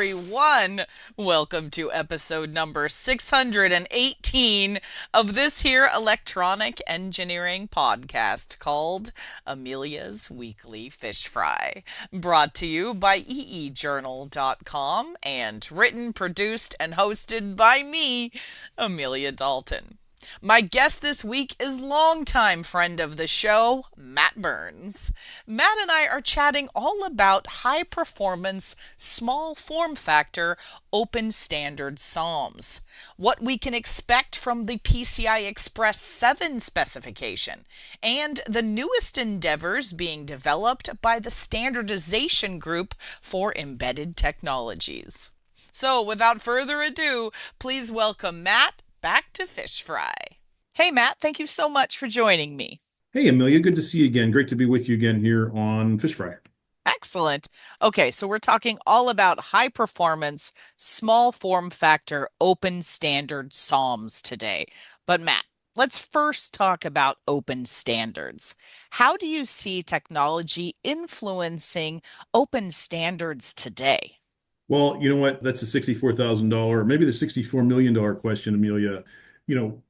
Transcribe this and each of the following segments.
everyone. Welcome to episode number 618 of this here electronic engineering podcast called Amelia's Weekly Fish Fry. Brought to you by eejournal.com and written, produced, and hosted by me, Amelia Dalton. My guest this week is longtime friend of the show, Matt Burns. Matt and I are chatting all about high performance, small form factor, open standard SoMs, what we can expect from the PCI Express 7 specification, and the newest endeavors being developed by the Standardization Group for Embedded Technologies. So, without further ado, please welcome Matt back to Fish Fry. Hey, Matt, thank you so much for joining me. Hey, Amelia, good to see you again. Great to be with you again here on Fish Fry. Excellent. Okay, so we're talking all about high performance, small form factor, open standard SoMs today. But Matt, let's first talk about open standards. How do you see technology influencing open standards today? Well, you know what? That's the $64,000, maybe the $64 million question, Amelia.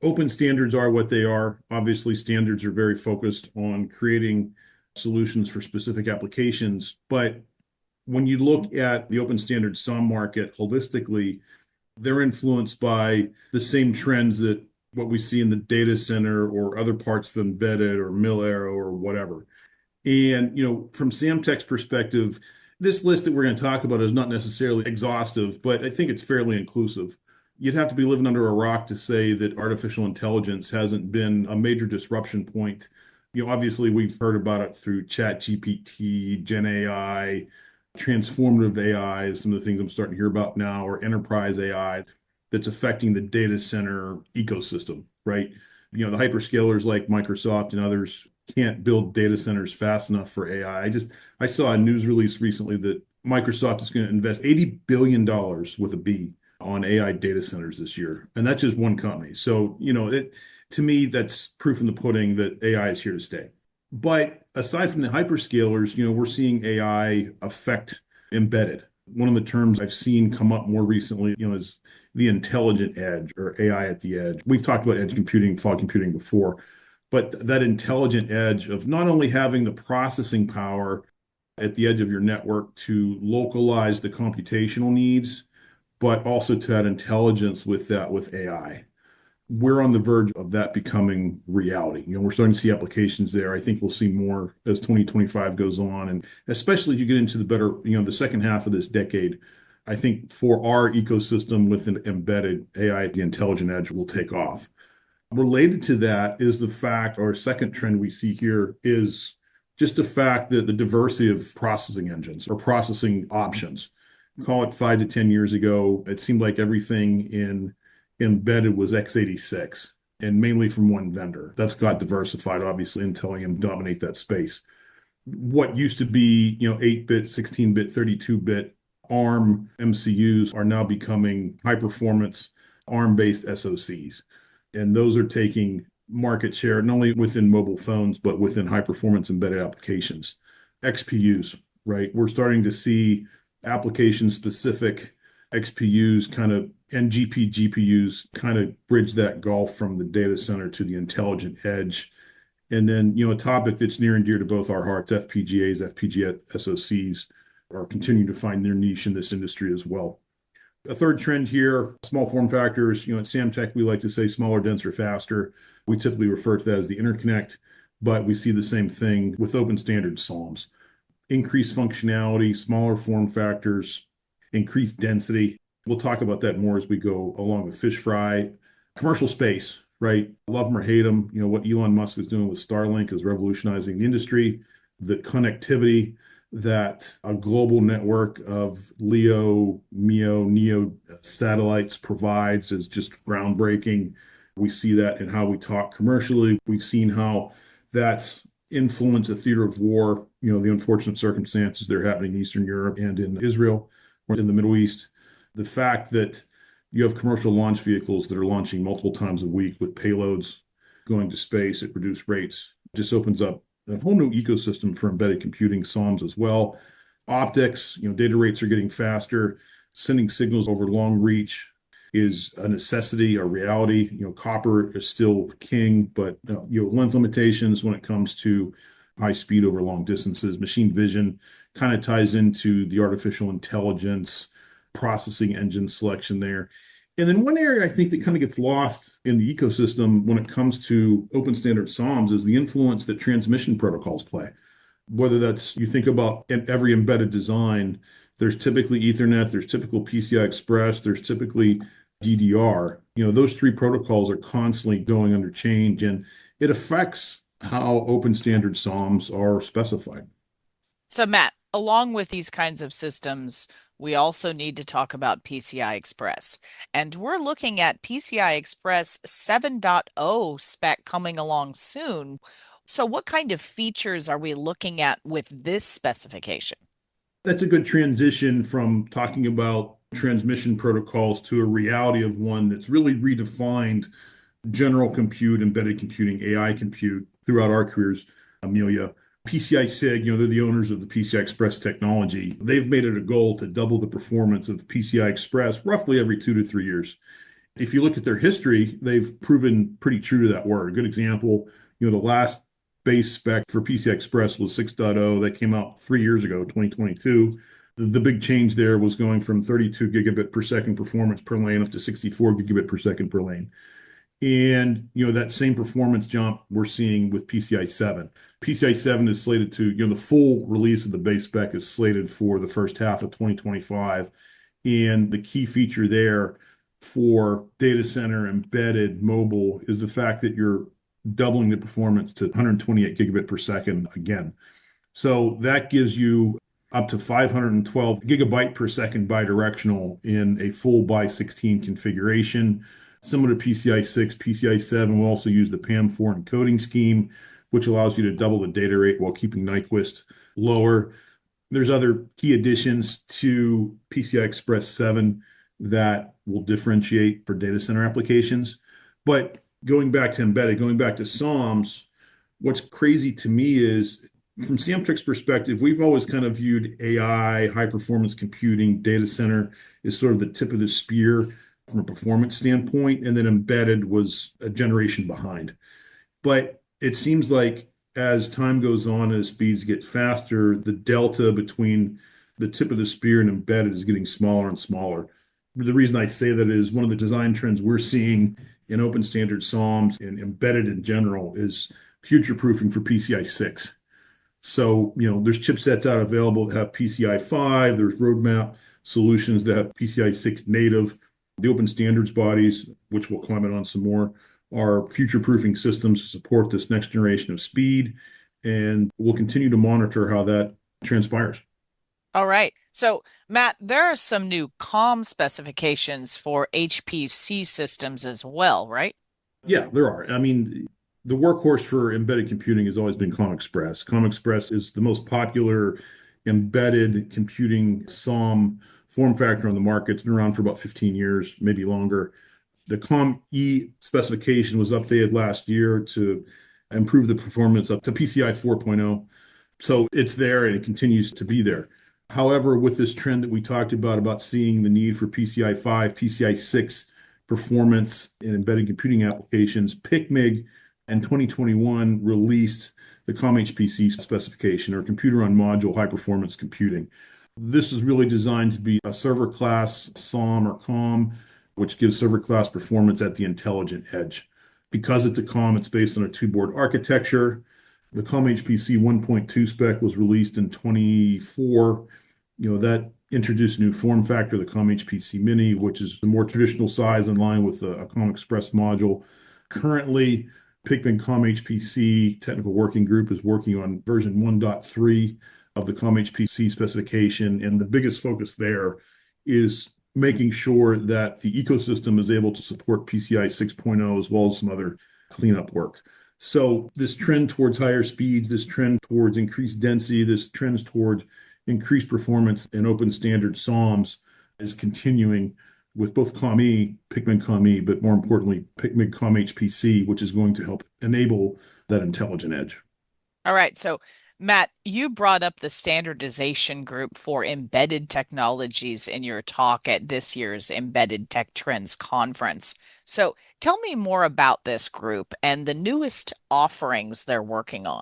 Open standards are what they are. Obviously, standards are very focused on creating solutions for specific applications. But when you look at the open standard SOM market holistically, they're influenced by the same trends that what we see in the data center or other parts of embedded or mil-aero or whatever. And, from Samtec's perspective, this list that we're going to talk about is not necessarily exhaustive, but I think it's fairly inclusive. You'd have to be living under a rock to say that artificial intelligence hasn't been a major disruption point. Obviously, we've heard about it through Chat GPT, Gen AI, transformative AI is some of the things I'm starting to hear about now, or enterprise AI that's affecting the data center ecosystem, right? The hyperscalers like Microsoft and others can't build data centers fast enough for AI. I saw a news release recently that Microsoft is going to invest $80 billion with a B on AI data centers this year. And that's just one company. So, to me, that's proof in the pudding that AI is here to stay. But aside from the hyperscalers, we're seeing AI affect embedded. One of the terms I've seen come up more recently, is the intelligent edge or AI at the edge. We've talked about edge computing, fog computing before, but that intelligent edge of not only having the processing power at the edge of your network to localize the computational needs, but also to add intelligence with that with AI. We're on the verge of that becoming reality. We're starting to see applications there. I think we'll see more as 2025 goes on, and especially as you get into the better, the second half of this decade. I think for our ecosystem with an embedded AI, the intelligent edge will take off. Related to that is the fact, or second trend we see here is just the fact that the diversity of processing engines or processing options. Call it 5 to 10 years ago, it seemed like everything in embedded was x86 and mainly from one vendor. That's got diversified, obviously, Intel and ARM dominate that space. What used to be, 8-bit, 16-bit, 32-bit ARM MCUs are now becoming high performance ARM-based SoCs. And those are taking market share, not only within mobile phones, but within high performance embedded applications. XPUs, right? We're starting to see application specific XPUs and GPUs kind of bridge that gulf from the data center to the intelligent edge. And then, a topic that's near and dear to both our hearts, FPGAs, FPGA SoCs are continuing to find their niche in this industry as well. A third trend here, small form factors. At Samtec, we like to say smaller, denser, faster. We typically refer to that as the interconnect, but we see the same thing with open standard SOMs. Increased functionality, smaller form factors, increased density. We'll talk about that more as we go along with Fish Fry. Commercial space, right? Love them or hate them. What Elon Musk is doing with Starlink is revolutionizing the industry. The connectivity that a global network of LEO, MEO, NEO satellites provides is just groundbreaking. We see that in how we talk commercially. We've seen how that's influenced a theater of war, the unfortunate circumstances that are happening in Eastern Europe and in Israel or in the Middle East. The fact that you have commercial launch vehicles that are launching multiple times a week with payloads going to space at reduced rates just opens up a whole new ecosystem for embedded computing SOMs as well. Optics, data rates are getting faster. sending signals over long reach is a necessity, a reality. Copper is still king, but length limitations when it comes to high speed over long distances. Machine vision kind of ties into the artificial intelligence processing engine selection there. And then one area I think that kind of gets lost in the ecosystem when it comes to open standard SoMs is the influence that transmission protocols play. Whether that's you think about in every embedded design, there's typically Ethernet, there's typical PCI Express, there's typically DDR. Those three protocols are constantly going under change, and it affects how open standard SoMs are specified. So, Matt, along with these kinds of systems, we also need to talk about PCI Express. And we're looking at PCI Express 7.0 spec coming along soon. So, what kind of features are we looking at with this specification? That's a good transition from talking about transmission protocols to a reality of one that's really redefined general compute, embedded computing, AI compute throughout our careers, Amelia. PCI SIG, they're the owners of the PCI Express technology. They've made it a goal to double the performance of PCI Express roughly every 2 to 3 years. If you look at their history, they've proven pretty true to that word. A good example, the last base spec for PCI Express was 6.0 that came out 3 years ago, 2022. The big change there was going from 32 gigabit per second performance per lane up to 64 gigabit per second per lane. And that same performance jump we're seeing with PCI 7. PCI 7 is slated to, the full release of the base spec is slated for the first half of 2025. And the key feature there for data center embedded mobile is the fact that you're doubling the performance to 128 gigabit per second again. So that gives you up to 512 gigabyte per second bidirectional in a full by 16 configuration. Similar to PCI 6, PCI 7 will also use the PAM4 encoding scheme, which allows you to double the data rate while keeping Nyquist lower. There's other key additions to PCI Express 7 that will differentiate for data center applications. But going back to embedded, going back to SOMs, what's crazy to me is from Samtec's perspective, we've always kind of viewed AI, high performance computing, data center as sort of the tip of the spear from a performance standpoint, and then embedded was a generation behind. But it seems like as time goes on, as speeds get faster, the delta between the tip of the spear and embedded is getting smaller and smaller. The reason I say that is one of the design trends we're seeing in open standard SOMs and embedded in general is future proofing for PCI 6. So, there's chipsets out available that have PCI 5, there's roadmap solutions that have PCI 6 native. The open standards bodies, which we'll comment on some more, are future-proofing systems to support this next generation of speed, and we'll continue to monitor how that transpires. All right. So, Matt, there are some new COM specifications for HPC systems as well, right? Yeah, there are. I mean, the workhorse for embedded computing has always been COM Express. COM Express is the most popular embedded computing SOM form factor on the market. It's been around for about 15 years, maybe longer. The COM E specification was updated last year to improve the performance up to PCI 4.0. So it's there and it continues to be there. However, with this trend that we talked about seeing the need for PCI 5, PCI 6 performance in embedded computing applications, PICMIG in 2021 released the COM HPC specification, or computer on module high performance computing. This is really designed to be a server class SOM or COM, which gives server class performance at the intelligent edge. Because it's a COM, it's based on a two-board architecture. The COM HPC 1.2 spec was released in 24. That introduced a new form factor, the COM HPC Mini, which is the more traditional size in line with a COM Express module. Currently, PICMIG COM HPC Technical Working Group is working on version 1.3 of the COM HPC specification, and the biggest focus there is making sure that the ecosystem is able to support PCI 6.0 as well as some other cleanup work. So this trend towards higher speeds, this trend towards increased density, this trend towards increased performance in open standard SOMs is continuing with both COM-E, PICMIG COM-E, but more importantly, PICMIG COM HPC, which is going to help enable that intelligent edge. All right. So, Matt, you brought up the Standardization Group for Embedded Technologies in your talk at this year's Embedded Tech Trends Conference. So tell me more about this group and the newest offerings they're working on.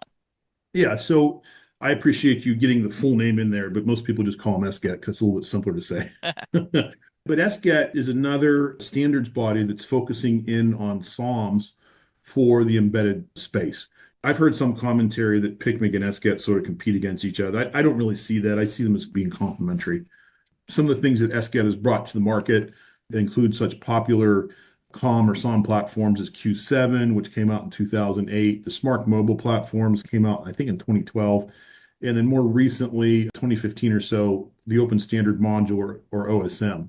Yeah, so I appreciate you getting the full name in there, but most people just call them SGET because it's a little bit simpler to say. But SGET is another standards body that's focusing in on SoMs for the embedded space. I've heard some commentary that PICMIC and SGET sort of compete against each other. I don't really see that. I see them as being complementary. Some of the things that SGET has brought to the market include such popular COM or SOM platforms as Q7, which came out in 2008. The Smart Mobile platforms came out, I think, in 2012. And then more recently, 2015 or so, the Open Standard Module or OSM.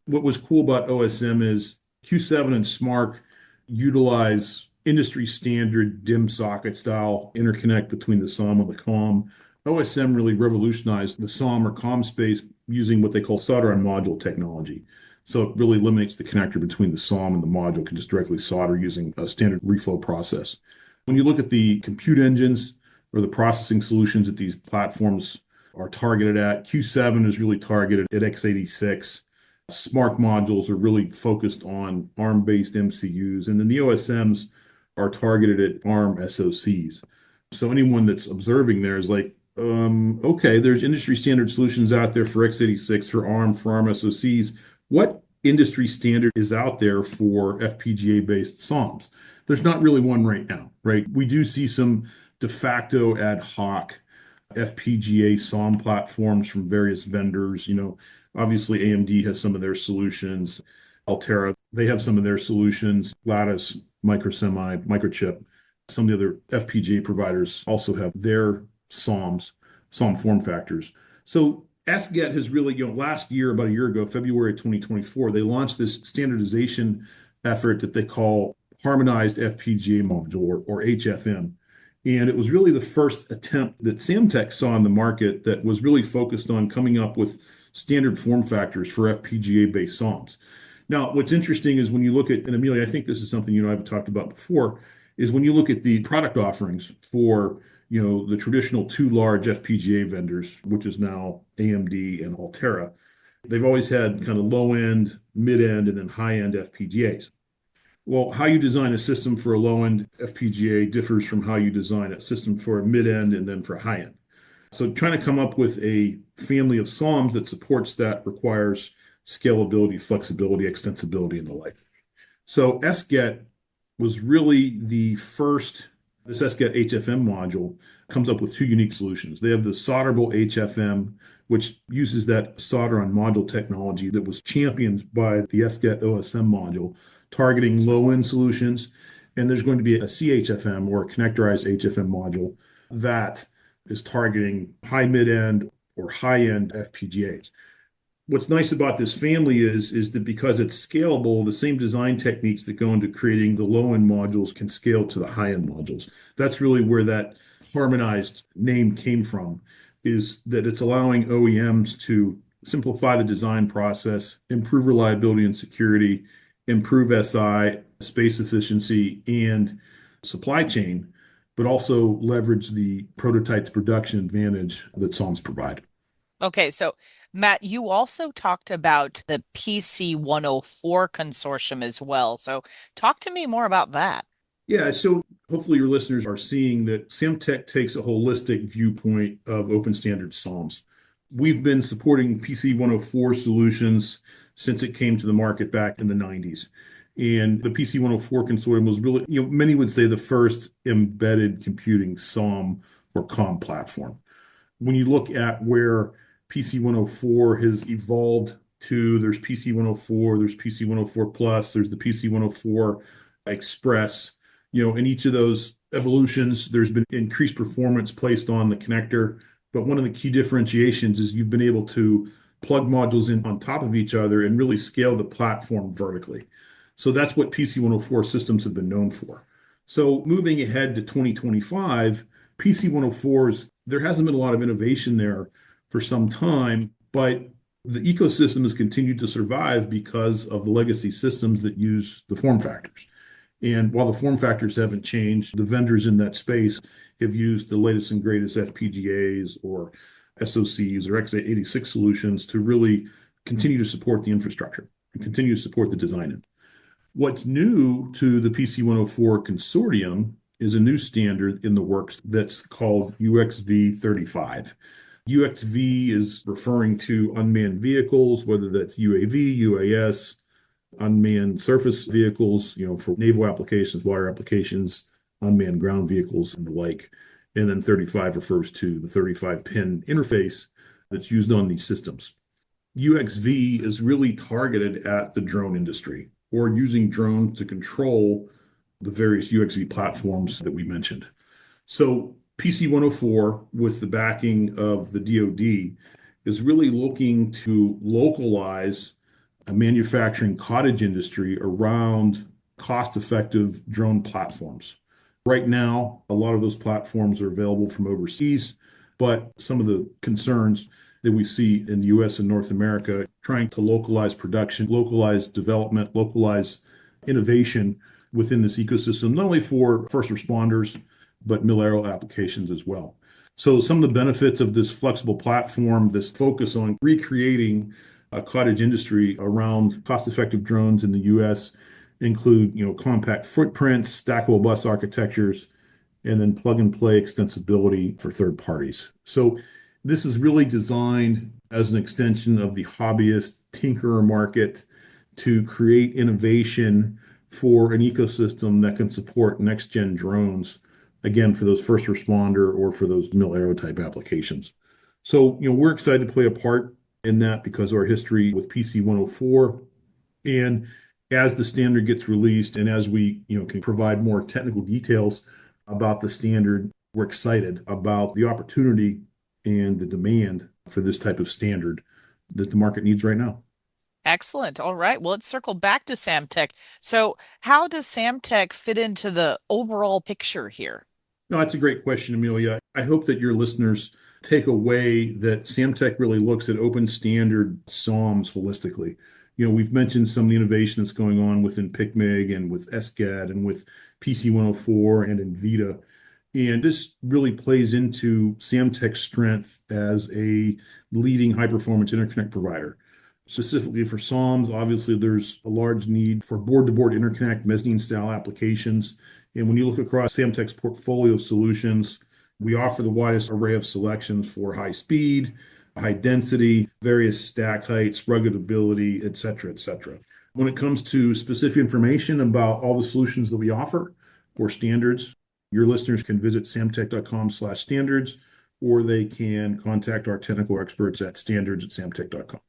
What was cool about OSM is Q7 and SMARC utilize industry standard DIMM socket style interconnect between the SOM and the COM. OSM really revolutionized the SOM or COM space using what they call solder on module technology. So it really eliminates the connector between the SOM and the module, can just directly solder using a standard reflow process. When you look at the compute engines or the processing solutions that these platforms are targeted at, Q7 is really targeted at x86. SMARC modules are really focused on ARM-based MCUs, and then the OSMs are targeted at ARM SoCs. So anyone that's observing there is like, okay, there's industry standard solutions out there for x86, for ARM SoCs. What industry standard is out there for FPGA-based SoMs? There's not really one right now, right? We do see some de facto ad hoc FPGA SOM platforms from various vendors. Obviously AMD has some of their solutions. Altera, they have some of their solutions. Lattice, Microsemi, Microchip, some of the other FPGA providers also have their SOMs, SOM form factors. So SGET has really, last year, about a year ago, February 2024, they launched this standardization effort that they call Harmonized FPGA Module or HFM. And it was really the first attempt that Samtec saw in the market that was really focused on coming up with standard form factors for FPGA-based SOMs. Now, what's interesting is when you look at, and Amelia, I think this is something I've talked about before, is when you look at the product offerings for the traditional two large FPGA vendors, which is now AMD and Altera, they've always had kind of low end, mid end, and then high end FPGAs. Well, how you design a system for a low end FPGA differs from how you design a system for a mid end and then for a high end. So trying to come up with a family of SOMs that supports that requires scalability, flexibility, extensibility, and the like. So SGET was really the first, this SGET HFM module comes up with two unique solutions. They have the solderable HFM, which uses that solder on module technology that was championed by the SGET OSM module, targeting low-end solutions. And there's going to be a CHFM or a connectorized HFM module that is targeting high mid-end or high-end FPGAs. What's nice about this family is that because it's scalable, the same design techniques that go into creating the low-end modules can scale to the high-end modules. That's really where that harmonized name came from, is that it's allowing OEMs to simplify the design process, improve reliability and security, improve SI, space efficiency, and supply chain, but also leverage the prototype to production advantage that SOMs provide. Okay, so Matt, you also talked about the PC 104 consortium as well. So talk to me more about that. Yeah, so hopefully your listeners are seeing that Samtec takes a holistic viewpoint of open standard SOMs. We've been supporting PC 104 solutions since it came to the market back in the 90s. And the PC 104 consortium was really, many would say the first embedded computing SOM or COM platform. When you look at where PC 104 has evolved to, there's PC 104, there's PC 104 Plus, there's the PC 104 Express. In each of those evolutions, there's been increased performance placed on the connector. But one of the key differentiations is you've been able to plug modules in on top of each other and really scale the platform vertically. So that's what PC 104 systems have been known for. So moving ahead to 2025, PC 104s, there hasn't been a lot of innovation there for some time, but the ecosystem has continued to survive because of the legacy systems that use the form factors. And while the form factors haven't changed, the vendors in that space have used the latest and greatest FPGAs or SoCs or x86 solutions to really continue to support the infrastructure and continue to support the design. What's new to the PC 104 consortium is a new standard in the works that's called UXV 35. UXV is referring to unmanned vehicles, whether that's UAV, UAS, unmanned surface vehicles, for naval applications, water applications, unmanned ground vehicles, and the like. And then 35 refers to the 35-pin interface that's used on these systems. UXV is really targeted at the drone industry or using drones to control the various UXV platforms that we mentioned. So PC 104, with the backing of the DoD, is really looking to localize a manufacturing cottage industry around cost-effective drone platforms. Right now, a lot of those platforms are available from overseas, but some of the concerns that we see in the US and North America trying to localize production, localize development, localize innovation within this ecosystem, not only for first responders, but mil-aero applications as well. So some of the benefits of this flexible platform, this focus on recreating a cottage industry around cost-effective drones in the US include, compact footprints, stackable bus architectures, and then plug and play extensibility for third parties. So this is really designed as an extension of the hobbyist tinkerer market to create innovation for an ecosystem that can support next gen drones, again, for those first responder or for those mil-aero type applications. So, we're excited to play a part in that because of our history with PC 104. And as the standard gets released and as we, can provide more technical details about the standard, we're excited about the opportunity and the demand for this type of standard that the market needs right now. Excellent. All right. Well, let's circle back to Samtec. So, how does Samtec fit into the overall picture here? No, that's a great question, Amelia. I hope that your listeners take away that Samtec really looks at open standard SoMs holistically. We've mentioned some of the innovation that's going on within PICMIG and with SCAD and with PC 104 and NVIDIA. And this really plays into Samtec's strength as a leading high performance interconnect provider. Specifically for SoMs, obviously there's a large need for board-to-board interconnect, mezzanine style applications. And when you look across Samtec's portfolio of solutions, we offer the widest array of selections for high speed, high density, various stack heights, ruggedability, et cetera, et cetera. When it comes to specific information about all the solutions that we offer for standards, your listeners can visit samtec.com/standards, or they can contact our technical experts at standards@samtec.com.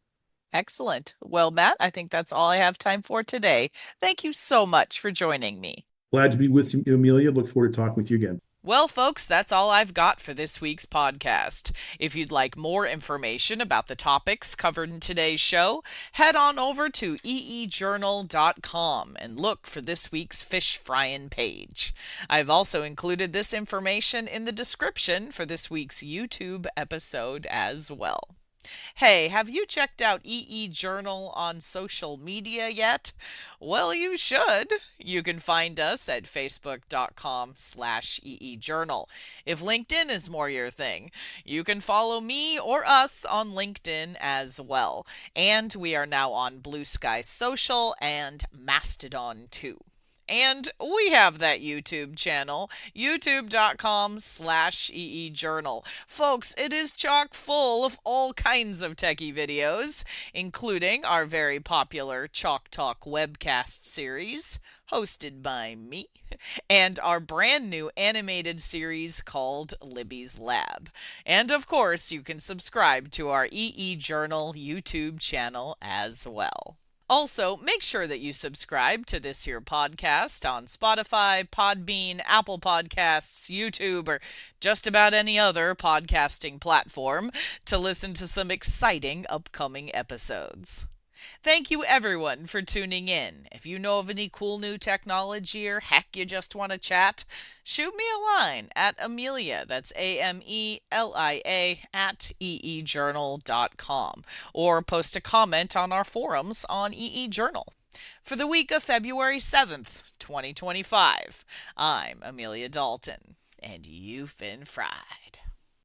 Excellent. Well, Matt, I think that's all I have time for today. Thank you so much for joining me. Glad to be with you, Amelia. Look forward to talking with you again. Well, folks, that's all I've got for this week's podcast. If you'd like more information about the topics covered in today's show, head on over to eejournal.com and look for this week's fish frying page. I've also included this information in the description for this week's YouTube episode as well. Hey, have you checked out EE Journal on social media yet? Well, you should. You can find us at facebook.com/EE Journal. If LinkedIn is more your thing, you can follow me or us on LinkedIn as well. And we are now on Blue Sky Social and Mastodon too. And we have that YouTube channel, youtube.com/EEJournal. Folks, it is chock full of all kinds of techie videos, including our very popular Chalk Talk webcast series, hosted by me, and our brand new animated series called Libby's Lab. And of course, you can subscribe to our EE Journal YouTube channel as well. Also, make sure that you subscribe to this here podcast on Spotify, Podbean, Apple Podcasts, YouTube, or just about any other podcasting platform to listen to some exciting upcoming episodes. Thank you everyone for tuning in. If you know of any cool new technology or heck you just want to chat, shoot me a line at Amelia, that's Amelia at eejournal.com, or post a comment on our forums on EE Journal. For the week of February 7th, 2025, I'm Amelia Dalton, and you've been fried.